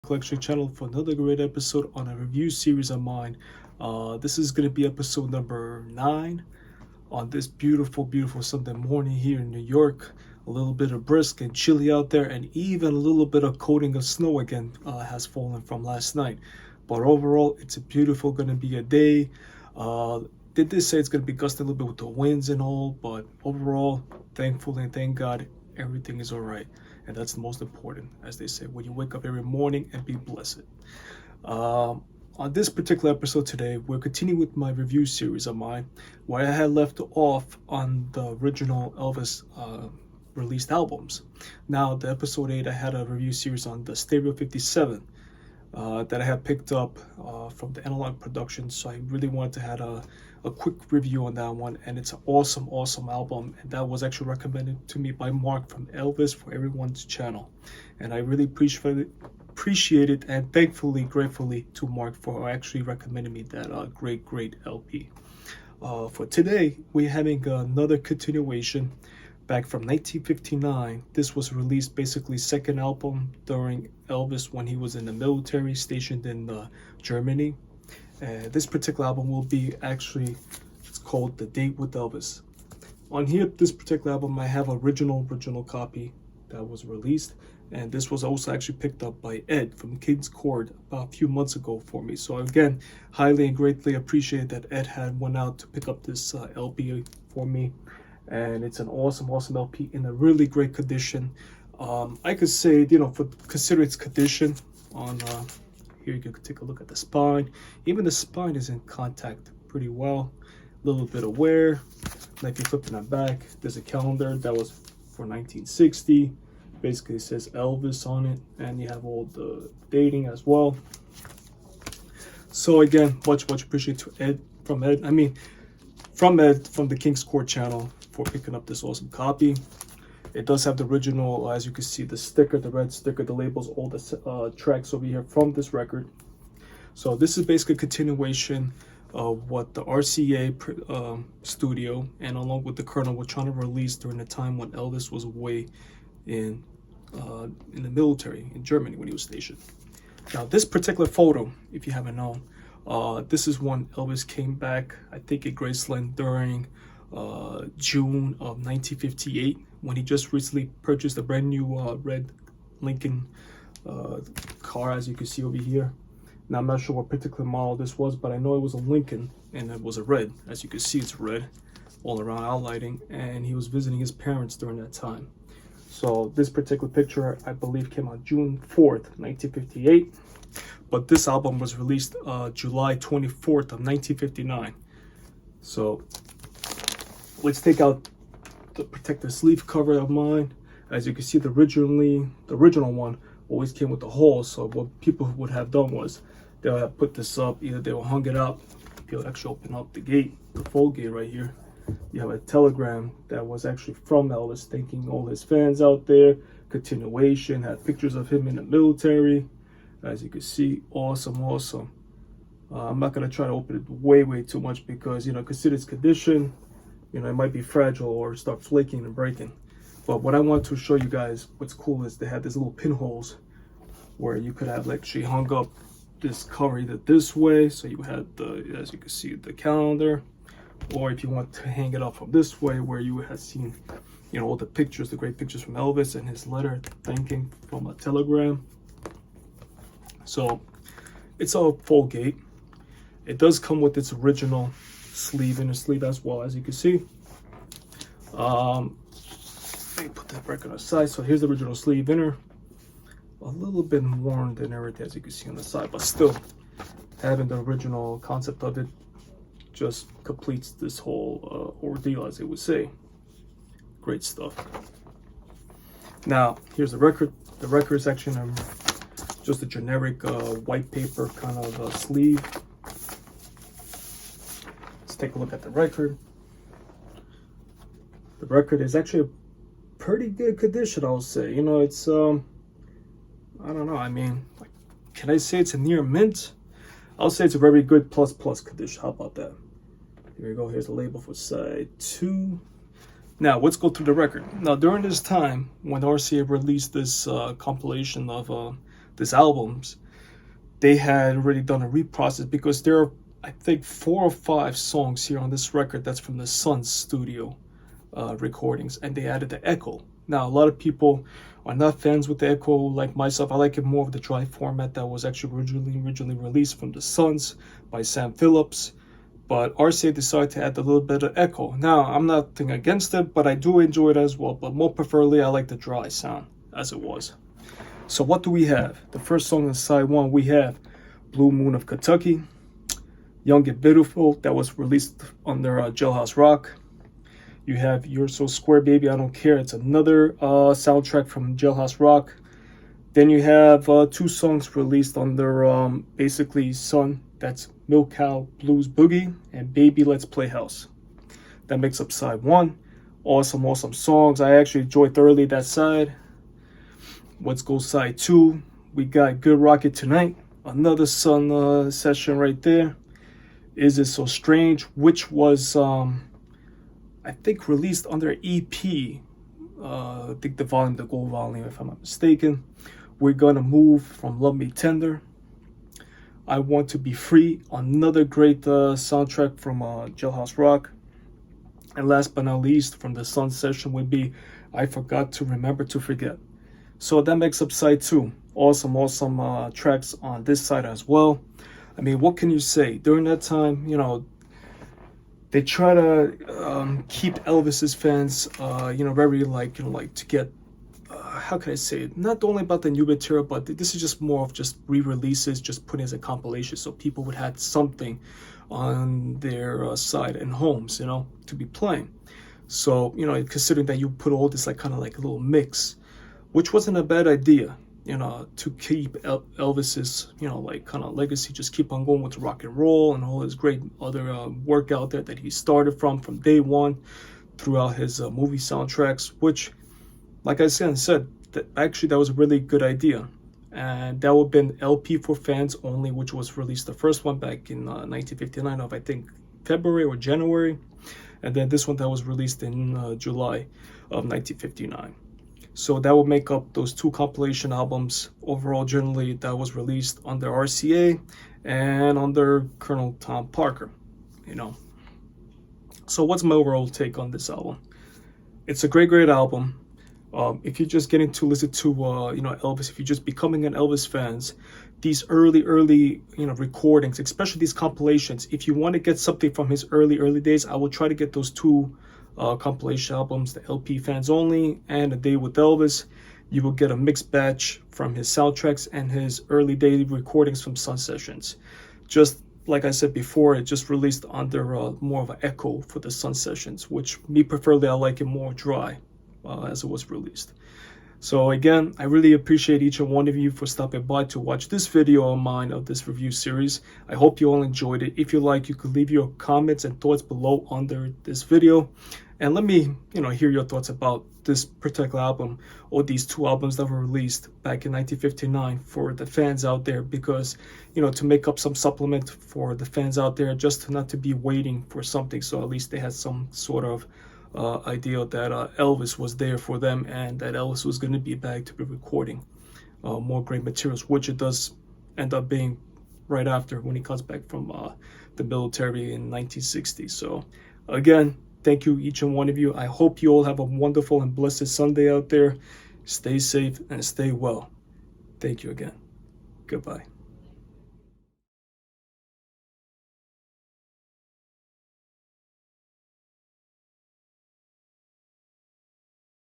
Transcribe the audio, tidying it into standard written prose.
Collection channel for another great episode on a review series of mine. This is going to be episode number 9 on this beautiful Sunday morning here in New York. A little bit of brisk and chilly out there, and even a little bit of coating of snow again has fallen from last night. But overall, it's a beautiful going to be a day. They did say it's going to be gusting a little bit with the winds and all, but overall, thankfully and thank God, everything is all right. And that's the most important, as they say, when you wake up every morning and be blessed. On this particular episode today, we're continuing with my review series of mine, where I had left off on the original Elvis released albums. Now, the episode 8, I had a review series on the Stereo 57 that I had picked up from the Analog Production, so I really wanted to have a quick review on that one, and it's an awesome album, and that was actually recommended to me by Mark from Elvis for Everyone's channel, and I really appreciate it, and gratefully to Mark for actually recommending me that great LP. For today, we're having another continuation back from 1959. This was released basically second album during Elvis when he was in the military stationed in Germany. This particular album will be it's called The Date with Elvis. On here, this particular album, I have original copy that was released, and this was also actually picked up by Ed from King's Court about a few months ago for me. So again, highly and greatly appreciate that Ed had went out to pick up this LP for me, and it's an awesome LP in a really great condition. I could say, consider its condition on here you can take a look at the spine. Even the spine is in contact pretty well. A little bit of wear. Now if you flip to the back, there's a calendar that was for 1960. Basically it says Elvis on it, and you have all the dating as well. So again, much appreciate to Ed from Ed from the King's Court channel for picking up this awesome copy. It does have the original, as you can see, the sticker, the red sticker, the labels, all the tracks over here from this record. So this is basically a continuation of what the RCA studio and along with the Colonel were trying to release during the time when Elvis was away in the military in Germany when he was stationed. Now this particular photo, if you haven't known, this is when Elvis came back, I think, at Graceland during June of 1958, when he just recently purchased a brand new red Lincoln car, as you can see over here. Now I'm not sure what particular model this was, but I know it was a Lincoln, and it was a red. As you can see, it's red all around outlighting, and he was visiting his parents during that time. So this particular picture, I believe, came out June 4th, 1958, but this album was released July 24th of 1959. So let's take out the protective sleeve cover of mine. As you can see, the original one always came with the hole. So what people would have done was they'll have put this up, either they will hung it up. You'll actually open up the gate, the fold gate right here. You have a telegram that was actually from Elvis, thanking all his fans out there. Continuation, had pictures of him in the military. As you can see, awesome. I'm not gonna try to open it way too much because, consider its condition. It might be fragile or start flaking and breaking. But what I want to show you guys, what's cool is they had these little pinholes where you could have actually hung up this cover either this way, so you had as you can see, the calendar, or if you want to hang it up from this way, where you had seen, all the pictures, the great pictures from Elvis and his letter thanking from a telegram. So it's a full gate. It does come with its original sleeve, inner sleeve, as well, as you can see. Let me put that record aside. So here's the original sleeve inner, a little bit worn than everything, as you can see on the side, but still having the original concept of it just completes this whole ordeal, as they would say. Great stuff. Now here's the record. The record section, just a generic white paper kind of sleeve. Take a look at the record. The record is actually a pretty good condition, I'll say. It's I don't know, can I say it's a near mint? I'll say it's a very good plus condition. How about that? Here we go. Here's the label for side 2. Now let's go through the record. Now during this time when RCA released this compilation of this albums, they had already done a reprocess, because there are, I think, 4 or 5 songs here on this record that's from the Sun studio recordings, and they added the echo. Now, a lot of people are not fans with the echo, like myself. I like it more of the dry format that was actually originally released from the Suns by Sam Phillips. But RCA decided to add a little bit of echo. Now, I'm nothing against it, but I do enjoy it as well. But more preferably, I like the dry sound as it was. So what do we have? The first song on side 1, we have Blue Moon of Kentucky, Young and Beautiful, that was released under Jailhouse Rock. You have You're So Square Baby, I Don't Care. It's another soundtrack from Jailhouse Rock. Then you have 2 songs released under basically Sun. That's Milk Cow Blues Boogie and Baby Let's Play House. That makes up side 1. Awesome songs. I actually enjoyed thoroughly that side. Let's go side 2. We got Good Rocket Tonight. Another Sun session right there. Is It So Strange, which was I think released under EP. I think the gold volume, if I'm not mistaken. We're Gonna Move from Love Me Tender. I Want to Be Free, another great soundtrack from Jailhouse Rock. And last but not least, from the Sun session would be I Forgot to Remember to Forget. So that makes up side 2. Awesome tracks on this side as well. I mean, what can you say? During that time, you know, they try to keep Elvis's fans, very like to get, how can I say it? Not only about the new material, but this is just more of just re-releases, just putting as a compilation, so people would have something on their side and homes, to be playing. So, considering that you put all this like kind of like a little mix, which wasn't a bad idea, to keep Elvis's, like kind of legacy, just keep on going with rock and roll and all his great other work out there that he started from day one throughout his movie soundtracks, which, like I said, that actually that was a really good idea. And that would have been LP for fans only, which was released the first one back in 1959 of, I think, February or January. And then this one that was released in July of 1959. So that would make up those 2 compilation albums overall, generally, that was released under RCA and under Colonel Tom Parker, So what's my overall take on this album? It's a great album. If you're just getting to listen to, Elvis, if you're just becoming an Elvis fans, these early, recordings, especially these compilations, if you want to get something from his early days, I will try to get those 2 compilation albums, the LP Fans Only and A Day with Elvis. You will get a mixed batch from his soundtracks and his early day recordings from Sun Sessions. Just like I said before, it just released under more of an echo for the Sun Sessions, which me preferably, I like it more dry as it was released. So again, I really appreciate each and one of you for stopping by to watch this video of mine of this review series. I hope you all enjoyed it. If you like, you could leave your comments and thoughts below under this video. And let me, hear your thoughts about this particular album or these 2 albums that were released back in 1959 for the fans out there, because, to make up some supplement for the fans out there, just not to be waiting for something. So at least they had some sort of idea that Elvis was there for them and that Elvis was going to be back to be recording more great materials, which it does end up being right after when he comes back from the military in 1960. So again, thank you, each and one of you. I hope you all have a wonderful and blessed Sunday out there. Stay safe and stay well. Thank you again. Goodbye.